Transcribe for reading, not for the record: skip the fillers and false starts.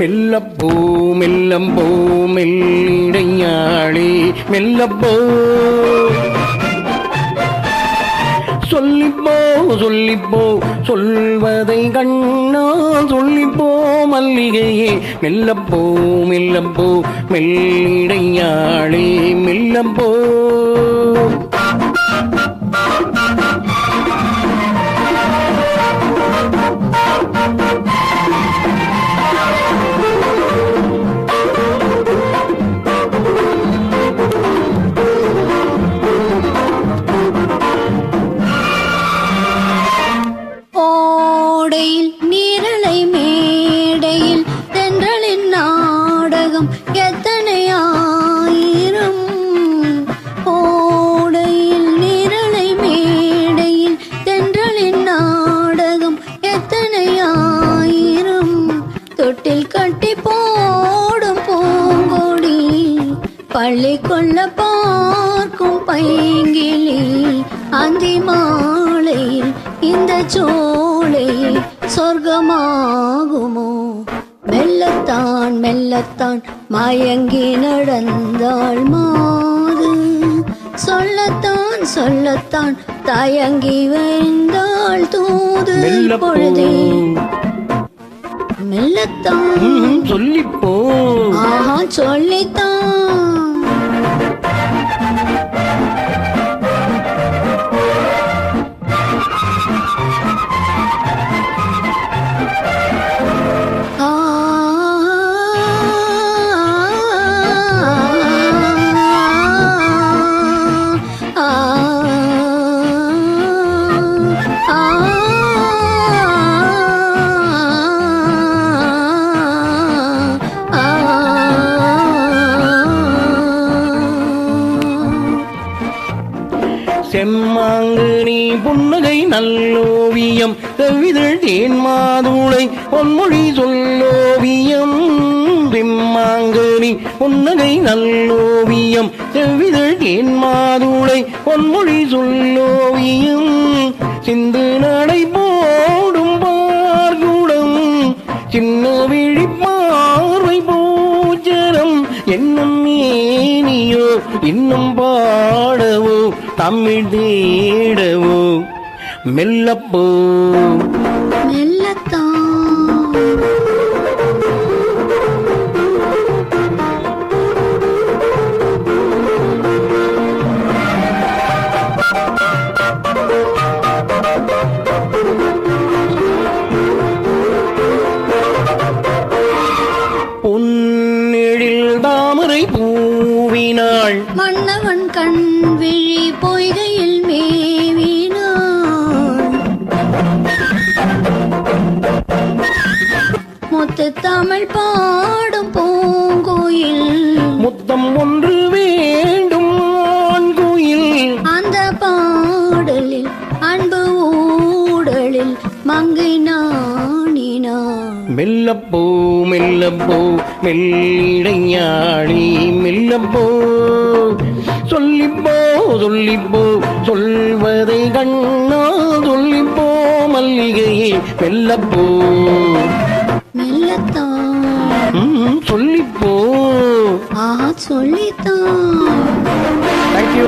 மெல்லப்போ மெல்லம்போ மெல்லிடையாளே மெல்லப்போ சொல்லிப்போ சொல்லிப்போ சொல்வதை கண்ணா சொல்லிப்போ மல்லிகையே மெல்லப்போ மெல்லப்போ மெல்லிடையாளே மெல்லப்போ ஓடையில் நீரலை மேடையில் தென்றலின் நாடகம் எத்தனை ஆயிரம். ஓடையில் நீரலை மேடையில் தென்றலின் நாடகம் எத்தனை ஆயிரம். தொட்டில் கட்டி போடும் பூங்கொடி பள்ளி கொள்ள பார்க்கும் பைங்கிளி அந்தி மாலையில் இந்த சோலையில் சொர்க்கமாகுமோ. மெல்லத்தான் மெல்லத்தான் மயங்கி நடந்தாள் மாது. சொல்லத்தான் சொல்லத்தான் தயங்கி வந்தாள் தூது. பொழுதே மெல்லத்தான் சொல்லிப்போ ஆஹா சொல்லித்தான். செம்மாங்கனி புன்னகை நல்லோவியம் செவ்விதழ் தேன் மாதுளை பொன்மொழி சொல்லோவியம். செம்மாங்கனி புன்னகை நல்லோவியம் செவ்விதழ் தேன் மாதுளை பொன்மொழி சொல்லோவியம். சிந்து நடை போடும் பார்குடம் சின்ன விழி பார்வை பூச்சரம். என்னும் ஏனியோ இன்னும் பாடவோ தமிழ் தேடவோ மெல்லப்போ மெல்லத்தான். பொன்னெழில் தாமரை பூவினாள் மன்னவன் கண் விழி பொய்கையில் மேவினாள். முத்து தமிழ் பாடும் பூங்கோயில் முத்தம் ஒன்று வேண்டும் ஆண்குயில். அந்த பாடலில் அன்பு ஊடலில் மங்கை நாணினாள். மெல்லப்போ மெல்லப்போ மெல்லிடையாளி மெல்லப்போ சொல்லிப்போ சொல்லிப்போ சொல்வதை கண்ணா சொல்லிப்போ மல்லிகையே மெல்லப்போ மெல்லத்தான் சொல்லிப்போ ஆஹா சொல்லித்தான். தேங்க்யூ.